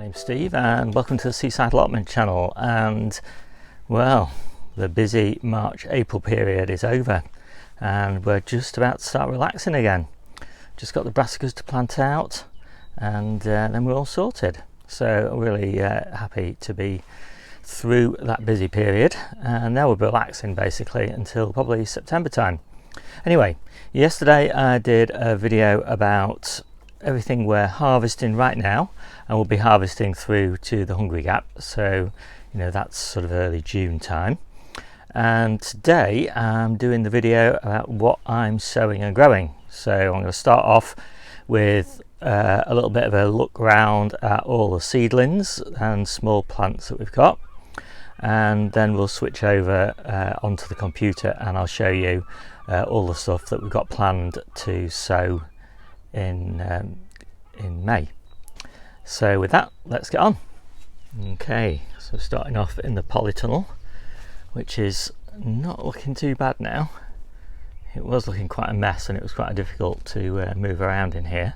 My name's Steve and welcome to the Seaside Allotment channel. And well, the busy March-April period is over and we're just about to start relaxing again. Just got the brassicas to plant out and then we're all sorted. So really happy to be through that busy period, and now we're relaxing basically until probably September time. Anyway, yesterday I did a video about everything we're harvesting right now, and we'll be harvesting through to the Hungry Gap, so you know that's sort of early June time. And today I'm doing the video about what I'm sowing and growing. So I'm going to start off with a little bit of a look around at all the seedlings and small plants that we've got, and then we'll switch over onto the computer and I'll show you all the stuff that we've got planned to sow in May. So with that, let's get on. Okay, so starting off in the Polytunnel, which is not looking too bad now. It was looking quite a mess and it was quite difficult to move around in here,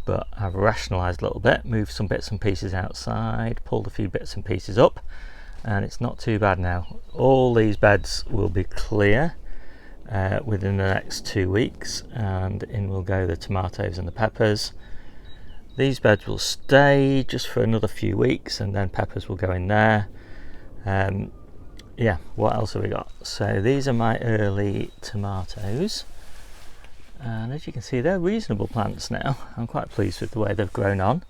but I've rationalised a little bit, moved some bits and pieces outside, pulled a few bits and pieces up, and it's not too bad now. All these beds will be clear within the next 2 weeks, and in will go the tomatoes and the peppers. These beds will stay just for another few weeks and then peppers will go in there. Yeah, what else have we got? So these are my early tomatoes, and as you can see they're reasonable plants now. I'm quite pleased with the way they've grown on.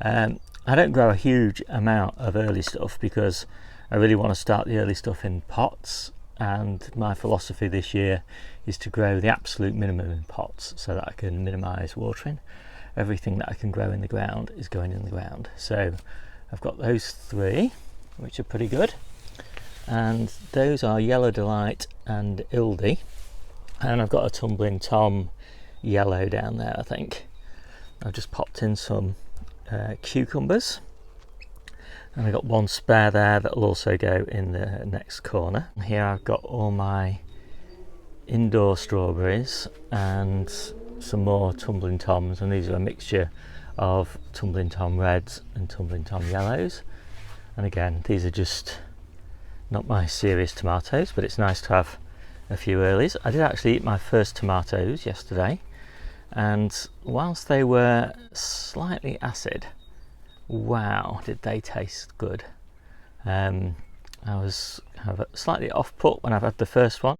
I don't grow a huge amount of early stuff because I really want to start the early stuff in pots, and my philosophy this year is to grow the absolute minimum in pots so that I can minimise watering. Everything that I can grow in the ground is going in the ground. So I've got those three, which are pretty good, and those are Yellow Delight and Ildy, and I've got a Tumbling Tom yellow down there. I think I've just popped in some cucumbers, and I've got one spare there that will also go in the next corner. Here I've got all my indoor strawberries and some more Tumbling Toms, and these are a mixture of Tumbling Tom reds and Tumbling Tom yellows. And again, these are just not my serious tomatoes, but it's nice to have a few earlies. I did actually eat my first tomatoes yesterday, and whilst they were slightly acid, wow, did they taste good. I was kind of slightly off put when I've had the first one,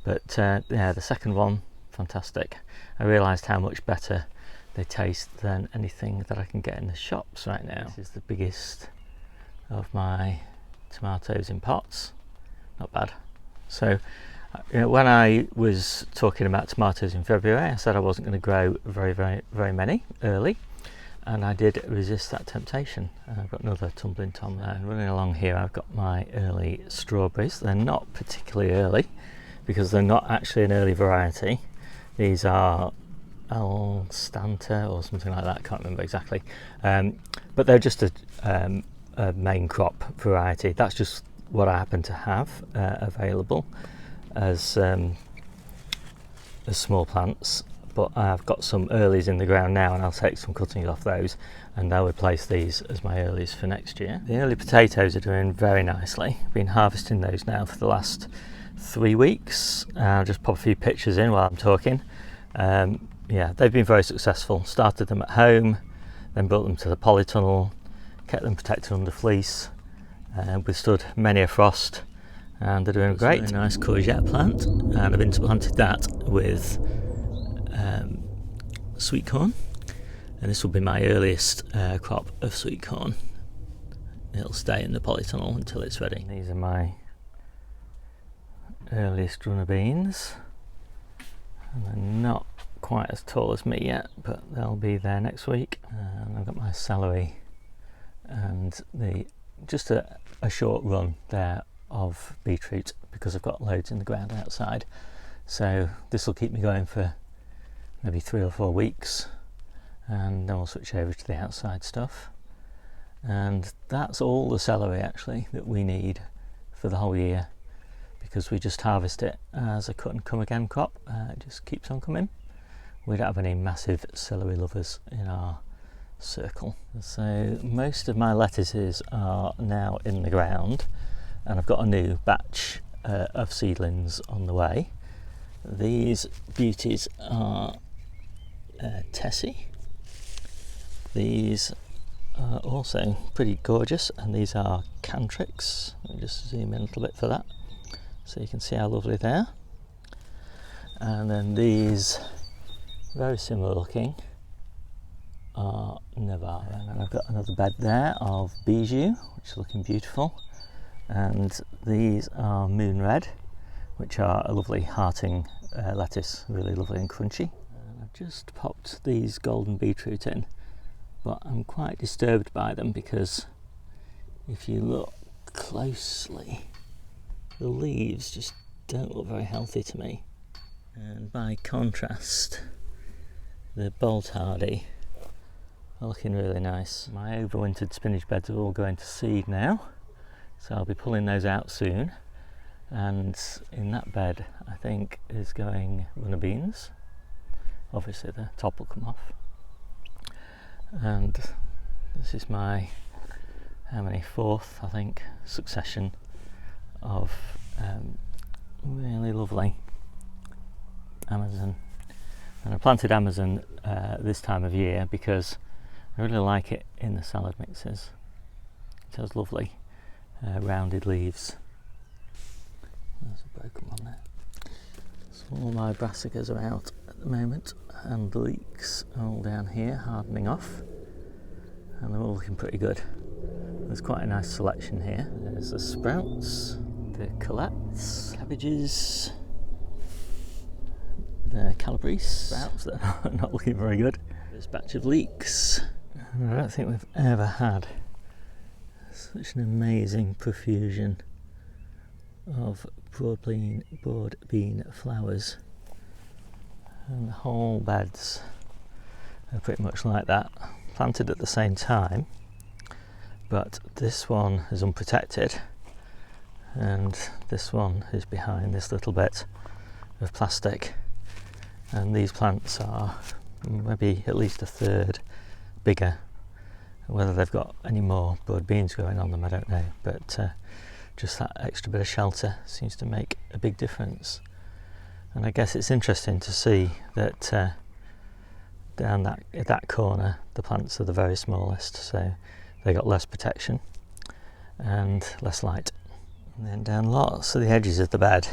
but yeah, the second one, fantastic. I realised how much better they taste than anything that I can get in the shops right now. This is the biggest of my tomatoes in pots. Not bad. So you know, when I was talking about tomatoes in February, I said I wasn't going to grow very many early, and I did resist that temptation. I've got another Tumbling Tom there, and running along here I've got my early strawberries. They're not particularly early because they're not actually an early variety. These are Alstanta or something like that, I can't remember exactly, but they're just a main crop variety. That's just what I happen to have available as small plants, but I've got some earlies in the ground now, and I'll take some cuttings off those and I'll replace these as my earlies for next year. The early potatoes are doing very nicely. I've been harvesting those now for the last 3 weeks. I'll just pop a few pictures in while I'm talking. Yeah, they've been very successful. Started them at home, then brought them to the Polytunnel, kept them protected under fleece, withstood many a frost, and they're doing great. It's a nice courgette plant, and I've interplanted that with sweet corn, and this will be my earliest crop of sweet corn. It'll stay in the Polytunnel until it's ready. These are my earliest runner beans, and they're not quite as tall as me yet, but they'll be there next week. And I've got my celery and just a short run there of beetroot because I've got loads in the ground outside, so this will keep me going for maybe 3 or 4 weeks, and then we'll switch over to the outside stuff. And that's all the celery actually that we need for the whole year, because we just harvest it as a cut and come again crop. It just keeps on coming. We don't have any massive celery lovers in our circle. So most of my lettuces are now in the ground, and I've got a new batch of seedlings on the way. These beauties are Tessie. These are also pretty gorgeous, and these are Cantrix. Let me just zoom in a little bit for that so you can see how lovely they are. And then these, very similar looking, are Navarra. And then I've got another bed there of Bijou, which is looking beautiful. And these are Moon Red, which are a lovely hearting lettuce, really lovely and crunchy. And I've just popped these golden beetroot in, but I'm quite disturbed by them because if you look closely, the leaves just don't look very healthy to me. And by contrast, the Bolt Hardy are looking really nice. My overwintered spinach beds are all going to seed now, so I'll be pulling those out soon. And in that bed, I think, is going runner beans. Obviously the top will come off. And this is my, fourth, I think, succession of really lovely Amazon. And I planted Amazon this time of year because I really like it in the salad mixes. It has lovely rounded leaves. There's a broken one there. So all my brassicas are out at the moment, and the leeks are all down here hardening off, and they're all looking pretty good. There's quite a nice selection here. There's the sprouts, the colettes, cabbages, the calabrese sprouts that are not looking very good. This batch of leeks. I don't think we've ever had such an amazing profusion of broad bean flowers, and the whole beds are pretty much like that, planted at the same time, but this one is unprotected and this one is behind this little bit of plastic, and these plants are maybe at least a third bigger. Whether they've got any more broad beans growing on them, I don't know, but just that extra bit of shelter seems to make a big difference. And I guess it's interesting to see that down that corner the plants are the very smallest, so they got less protection and less light. And then down lots of the edges of the bed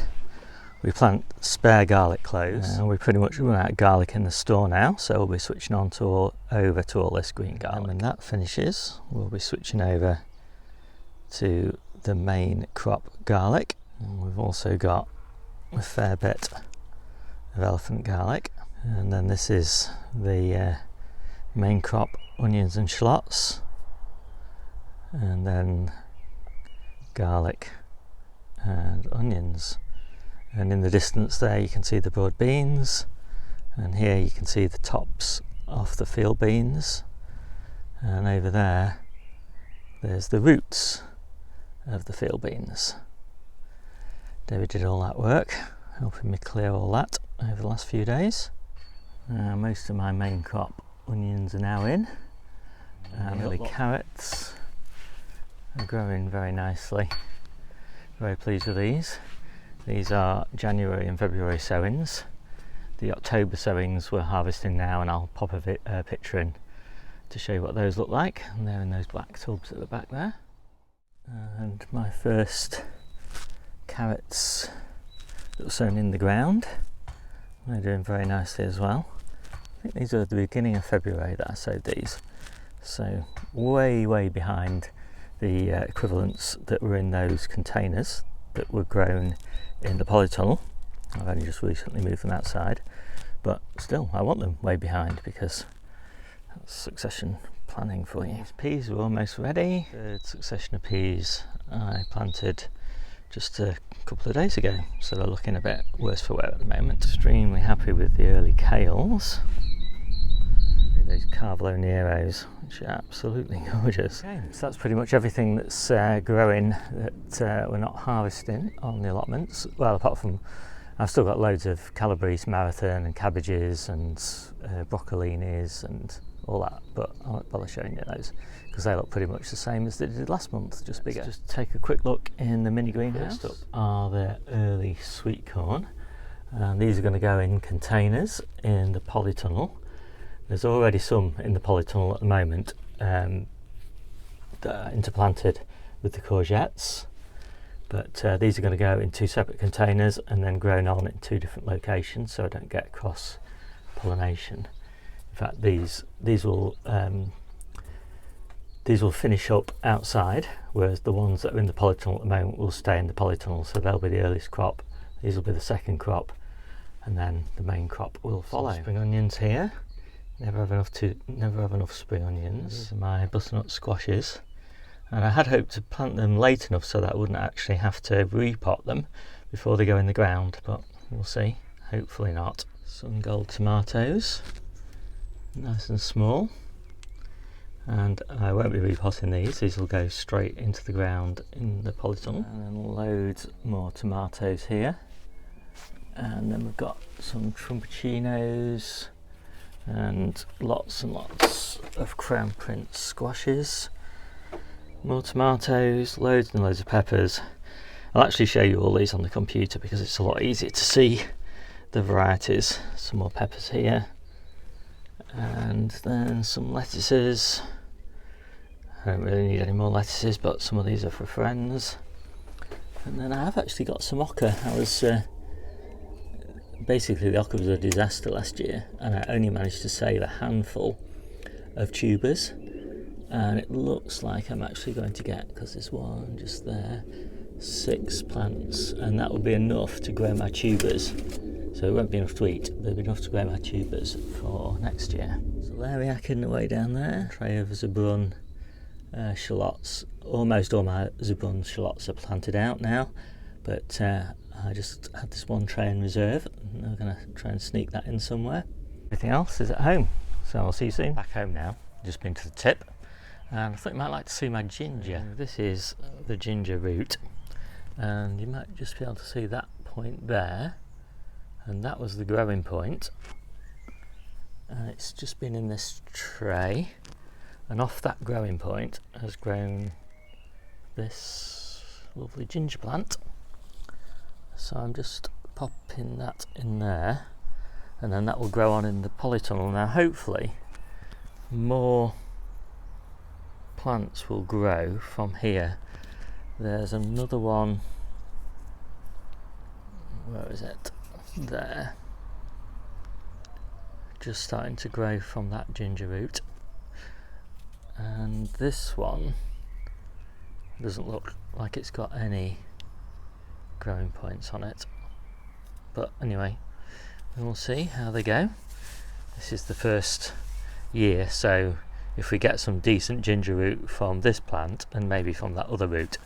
we plant spare garlic cloves. We pretty much run out of garlic in the store now, so we'll be switching on to over to all this green garlic. And when that finishes, we'll be switching over to the main crop garlic. And we've also got a fair bit of elephant garlic. And then this is the main crop onions and shallots. And then garlic and onions. And in the distance there you can see the broad beans, and here you can see the tops of the field beans, and over there there's the roots of the field beans. David did all that work, helping me clear all that over the last few days. Most of my main crop onions are now in, and early carrots are growing very nicely. Very pleased with these. These are January and February sowings. The October sowings we're harvesting now, and I'll pop a picture in to show you what those look like. And they're in those black tubs at the back there. And my first carrots that were sown in the ground, they're doing very nicely as well. I think these are at the beginning of February that I sowed these, so way behind the equivalents that were in those containers that were grown in the Polytunnel. I've only just recently moved them outside, but still I want them way behind because that's succession planning for you. These peas are almost ready. Third succession of peas I planted just a couple of days ago, so they're looking a bit worse for wear at the moment. Extremely happy with the early kales. Those Carvalho Neros, which are absolutely gorgeous. Okay, so that's pretty much everything that's growing that we're not harvesting on the allotments. Well, apart from I've still got loads of calabrese, marathon and cabbages and broccolinis and all that, but I won't bother showing you those because they look pretty much the same as they did last month, just bigger. Let's just take a quick look in the mini greenhouse. First up are the early sweet corn, and these are going to go in containers in the polytunnel. There's already some in the polytunnel at the moment that are interplanted with the courgettes, but these are going to go in 2 separate containers and then grown on in 2 different locations, so I don't get cross pollination. In fact, these will finish up outside, whereas the ones that are in the polytunnel at the moment will stay in the polytunnel, so they'll be the earliest crop. These will be the second crop, and then the main crop will follow. Some spring onions here. Never have enough spring onions. These are my butternut squashes, and I had hoped to plant them late enough so that I wouldn't actually have to repot them before they go in the ground, but we'll see. Hopefully not. Some gold tomatoes, nice and small, and I won't be repotting these. These will go straight into the ground in the polytunnel. And then loads more tomatoes here, and then we've got some trumpettinos and lots of crown prince squashes, more tomatoes, loads and loads of peppers. I'll actually show you all these on the computer because it's a lot easier to see the varieties. Some more peppers here, and then some lettuces. I don't really need any more lettuces, but some of these are for friends. And then I have actually got some oca. Basically the oca was a disaster last year, and I only managed to save a handful of tubers, and it looks like I'm actually going to get, because there's one just there, 6 plants, and that will be enough to grow my tubers. So it won't be enough to eat, but it'll be enough to grow my tubers for next year. So there we are, hidden away down there. Tray of Zebrun shallots. Almost all my Zebrun shallots are planted out now, but I just had this one tray in reserve, and I'm going to try and sneak that in somewhere. Everything else is at home, so I'll see you soon. Back home now, just been to the tip, and I thought you might like to see my ginger. This is the ginger root, and you might just be able to see that point there, and that was the growing point, and it's just been in this tray, and off that growing point has grown this lovely ginger plant. So I'm just popping that in there, and then that will grow on in the polytunnel. Now hopefully more plants will grow from here. There's another one, where is it? There. Just starting to grow from that ginger root. And this one doesn't look like it's got any growing points on it, but anyway, we'll see how they go. This is the first year, so if we get some decent ginger root from this plant and maybe from that other root,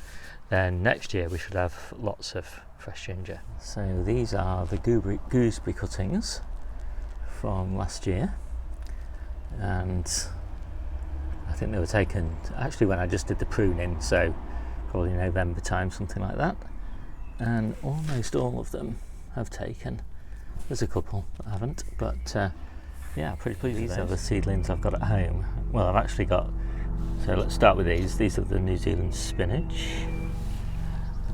then next year we should have lots of fresh ginger. So these are the gooseberry cuttings from last year, and I think they were taken actually when I just did the pruning, so probably November time, something like that. And almost all of them have taken. There's a couple that haven't, but yeah, pretty pleased with those. These are the seedlings I've got at home. Well, I've actually got, so let's start with these. These are the New Zealand spinach.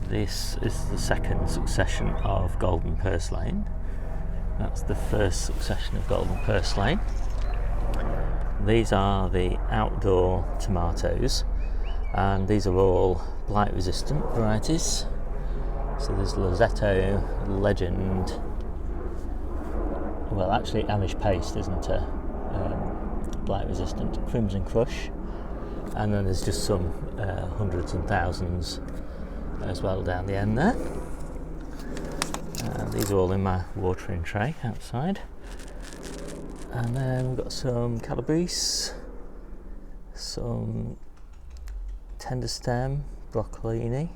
This is the second succession of golden purslane. That's the first succession of golden purslane. These are the outdoor tomatoes, and these are all blight resistant varieties. So there's Lozetto, Legend, well actually Amish Paste isn't a blight resistant, Crimson Crush, and then there's just some hundreds and thousands as well down the end there. These are all in my watering tray outside. And then we've got some Calabrese, some tender stem, broccolini,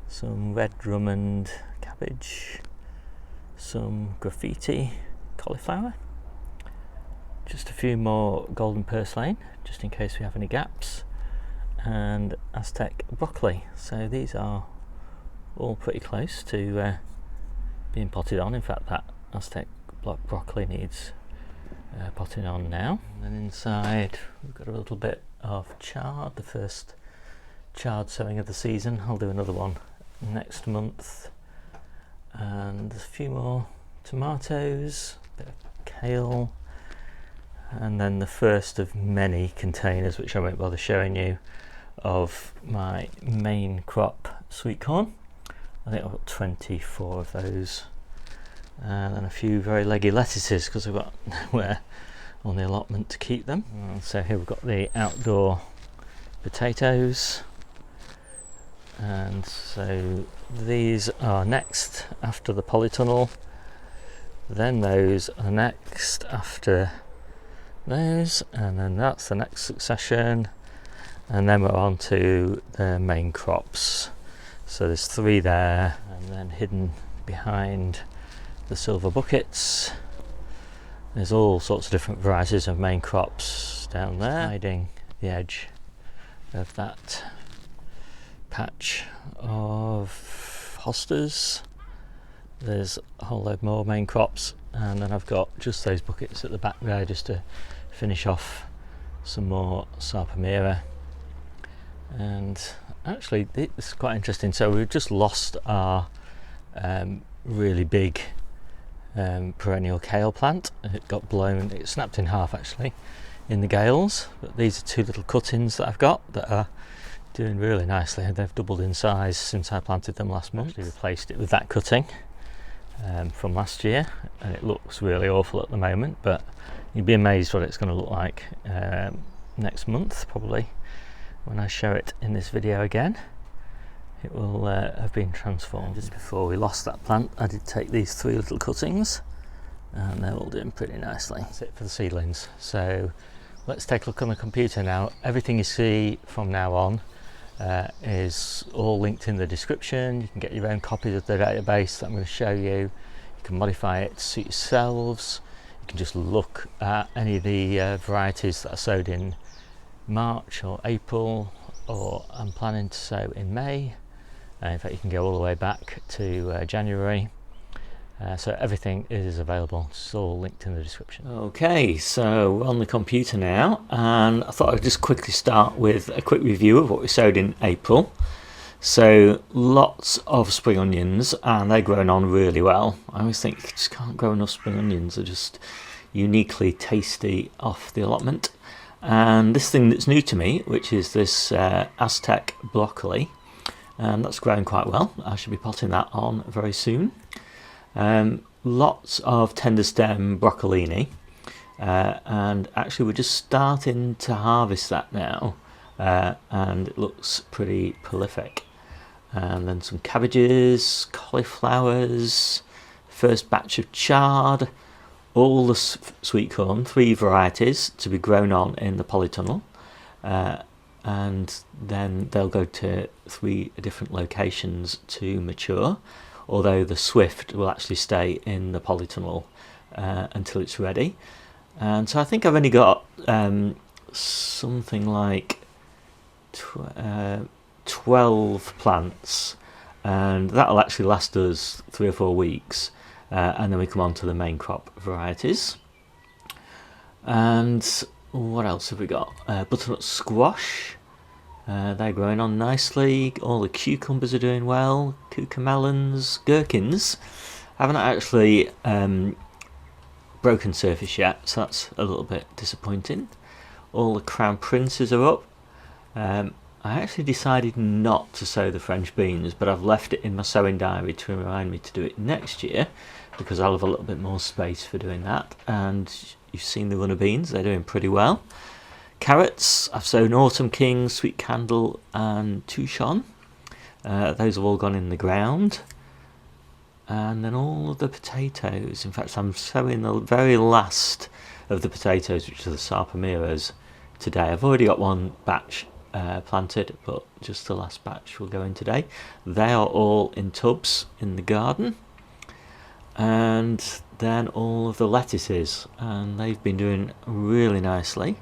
some red Drummond cabbage, some graffiti cauliflower, just a few more golden purslane just in case we have any gaps, and Aztec broccoli. So these are all pretty close to being potted on. In fact, that Aztec broccoli needs potting on now. And then inside we've got a little bit of chard, the first chard sowing of the season. I'll do another one next month. And there's a few more tomatoes, a bit of kale, and then the first of many containers, which I won't bother showing you, of my main crop sweet corn. I think I've got 24 of those, and then a few very leggy lettuces because I've got nowhere on the allotment to keep them. And so here we've got the outdoor potatoes, and so these are next after the polytunnel, then those are next after those, and then that's the next succession, and then we're on to the main crops. So there's 3 there, and then hidden behind the silver buckets there's all sorts of different varieties of main crops down there, hiding the edge of that patch of hostas. There's a whole load more main crops, and then I've got just those buckets at the back there just to finish off some more Sarpamira. And actually it's quite interesting, so we've just lost our really big perennial kale plant. It got blown, it snapped in half actually in the gales, but these are 2 little cuttings that I've got that are doing really nicely, and they've doubled in size since I planted them last month. I replaced it with that cutting from last year, and it looks really awful at the moment, but you'd be amazed what it's going to look like next month probably when I show it in this video again. It will have been transformed. Just before we lost that plant, I did take these 3 little cuttings, and they're all doing pretty nicely. That's it for the seedlings. So let's take a look on the computer now. Everything you see from now on is all linked in the description. You can get your own copies of the database that I'm going to show you. You can modify it to suit yourselves. You can just look at any of the varieties that are sowed in March or April, or I'm planning to sow in May. In fact, you can go all the way back to January. So everything is available. It's all linked in the description. Okay, so we're on the computer now, and I thought I'd just quickly start with a quick review of what we sowed in April. So lots of spring onions, and they're growing on really well. I always think you just can't grow enough spring onions. They're just uniquely tasty off the allotment. And this thing that's new to me, which is this Aztec broccoli, and that's growing quite well. I should be potting that on very soon. Lots of tender stem broccolini, and actually we're just starting to harvest that now, and it looks pretty prolific. And then some cabbages, cauliflowers, first batch of chard, all the sweet corn, 3 varieties to be grown on in the polytunnel, and then they'll go to 3 different locations to mature, although the swift will actually stay in the polytunnel until it's ready. And so I think I've only got something like 12 plants, and that'll actually last us 3 or 4 weeks, and then we come on to the main crop varieties. And what else have we got? Butternut squash, they're growing on nicely. All the cucumbers are doing well. Cucamelons, gherkins haven't actually broken surface yet, so that's a little bit disappointing. All the crown princes are up. I actually decided not to sow the French beans, but I've left it in my sowing diary to remind me to do it next year, because I'll have a little bit more space for doing that. And you've seen the runner beans, they're doing pretty well. Carrots, I've sown Autumn King, Sweet Candle and Touchon. Those have all gone in the ground. And then all of the potatoes, in fact I'm sowing the very last of the potatoes, which are the Sarpamiras, today. I've already got 1 batch planted, but just the last batch will go in today. They are all in tubs in the garden. And then all of the lettuces, and they've been doing really nicely.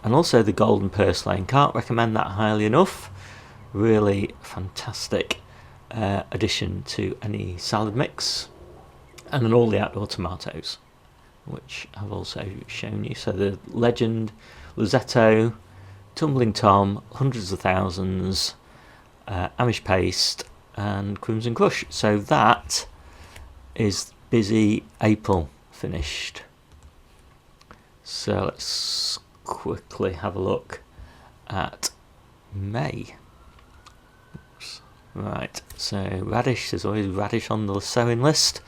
And also the golden purslane, can't recommend that highly enough. Really fantastic addition to any salad mix. And then all the outdoor tomatoes. which I've also shown you. So the Legend, Rosetto, Tumbling Tom, Hundreds of Thousands, Amish Paste, and Crimson Crush. So that is busy April finished. So let's quickly have a look at May. Oops. Right, so radish, there's always radish on the sowing list.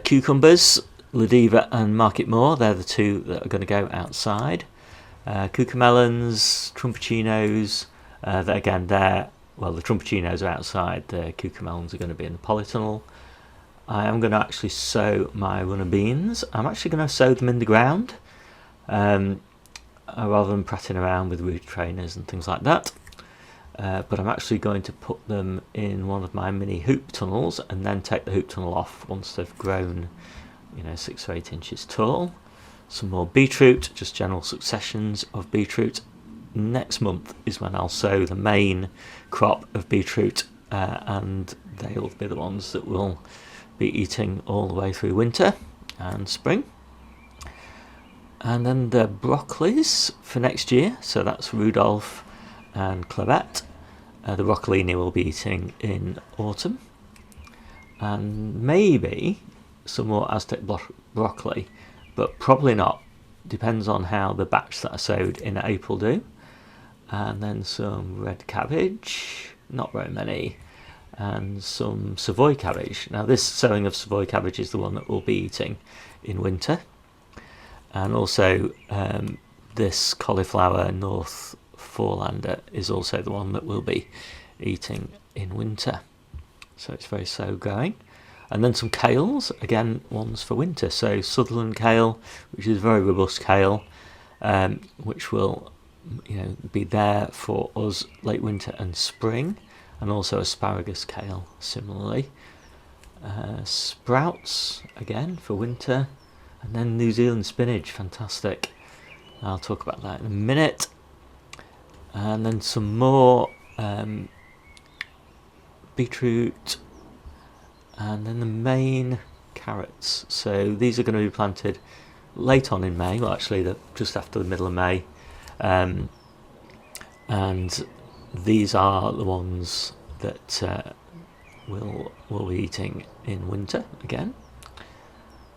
Cucumbers, Ladiva and Market Moor, they're the two that are going to go outside. Cucamelons, Trumpettinos, the Trumpettinos are outside, the cucamelons are going to be in the Polytunnel. I am going to actually sow my runner beans. I'm actually going to sow them in the ground, rather than prattling around with root trainers and things like that. But I'm actually going to put them in one of my mini hoop tunnels and then take the hoop tunnel off once they've grown, 6 or 8 inches tall. Some more beetroot, just general successions of beetroot. Next month is when I'll sow the main crop of beetroot, and they'll be the ones that we'll be eating all the way through winter and spring. And then the broccolis for next year, so that's Rudolph and Claret. The broccolini we'll be eating in autumn, and maybe some more Aztec broccoli, but probably not. Depends on how the batch that I sowed in April do. And then some red cabbage, not very many, and some Savoy cabbage. Now this sowing of Savoy cabbage is the one that we'll be eating in winter. And also this cauliflower North Fourlander is also the one that we'll be eating in winter. So it's very slow going. And then some kales, again ones for winter. So Sutherland kale, which is a very robust kale, which will be there for us late winter and spring. And also asparagus kale similarly. Sprouts again for winter. And then New Zealand spinach, fantastic. I'll talk about that in a minute. And then some more beetroot, and then the main carrots. So these are going to be planted late on in May, well actually they're just after the middle of May, and these are the ones that we'll be eating in winter again.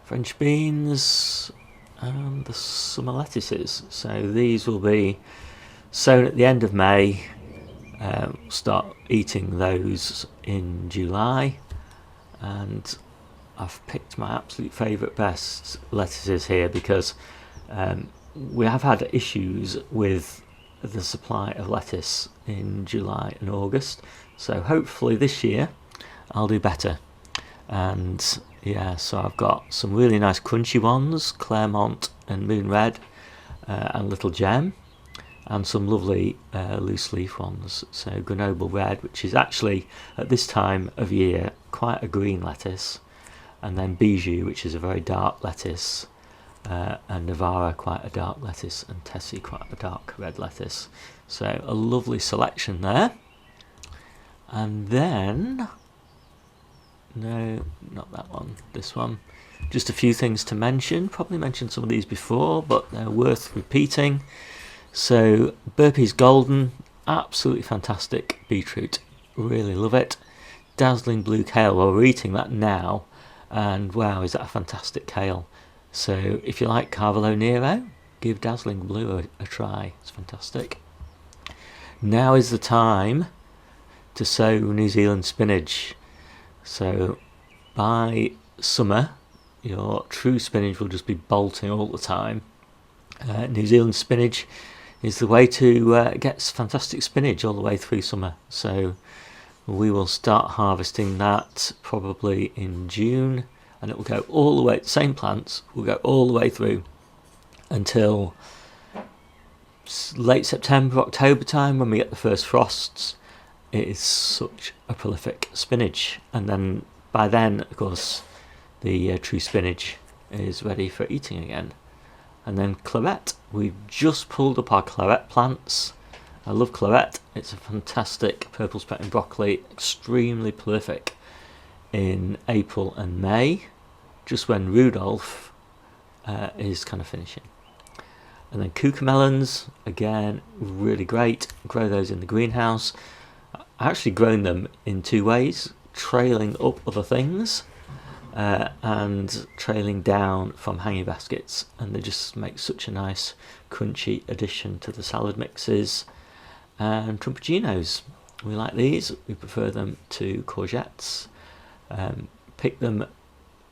French beans and the summer lettuces. So these will be sown at the end of May. Start eating those in July, and I've picked my absolute favourite best lettuces here because we have had issues with the supply of lettuce in July and August, so hopefully this year I'll do better. And yeah, so I've got some really nice crunchy ones, Claremont and Moon Red, and Little Gem, and some lovely loose leaf ones. So Grenoble Red, which is actually at this time of year quite a green lettuce, and then Bijou, which is a very dark lettuce, and Navara, quite a dark lettuce, and Tessie, quite a dark red lettuce. So a lovely selection there. And then, no, not that one, this one. Just a few things to mention. Probably mentioned some of these before, but they're worth repeating. So Burpee's Golden, absolutely fantastic beetroot, really love it. Dazzling Blue Kale, well we're eating that now, and wow, is that a fantastic kale. So if you like Carvalho Nero, give Dazzling Blue a try, it's fantastic. Now is the time to sow New Zealand spinach. So by summer your true spinach will just be bolting all the time. New Zealand spinach is the way to get fantastic spinach all the way through summer. So we will start harvesting that probably in June, and it will go all the way, same plants will go all the way through until late September, October time, when we get the first frosts. It is such a prolific spinach, and then by then of course the true spinach is ready for eating again. And then claret, we've just pulled up our claret plants. I love claret, it's a fantastic purple sprouting broccoli, extremely prolific in April and May, just when Rudolph is kind of finishing. And then cucamelons, again, really great. Grow those in the greenhouse. I actually grown them in two ways, trailing up other things and trailing down from hanging baskets, and they just make such a nice crunchy addition to the salad mixes. And trumpettinos, we like these, we prefer them to courgettes. Pick them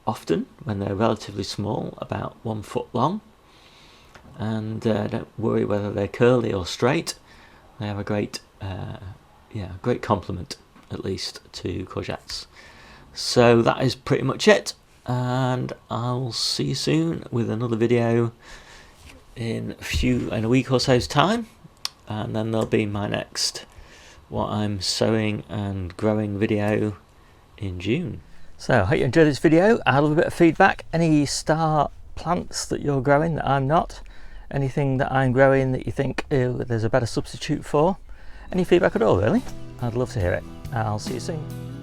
often when they're relatively small, about 1 foot long, and don't worry whether they're curly or straight. They have a great great complement, at least, to courgettes. So that is pretty much it, and I'll see you soon with another video in a week or so's time, and then there'll be my next what I'm sowing and growing video in June. So I hope you enjoyed this video. I love a bit of feedback. Any star plants that you're growing that I'm not, anything that I'm growing that you think there's a better substitute for, any feedback at all really, I'd love to hear it. I'll see you soon.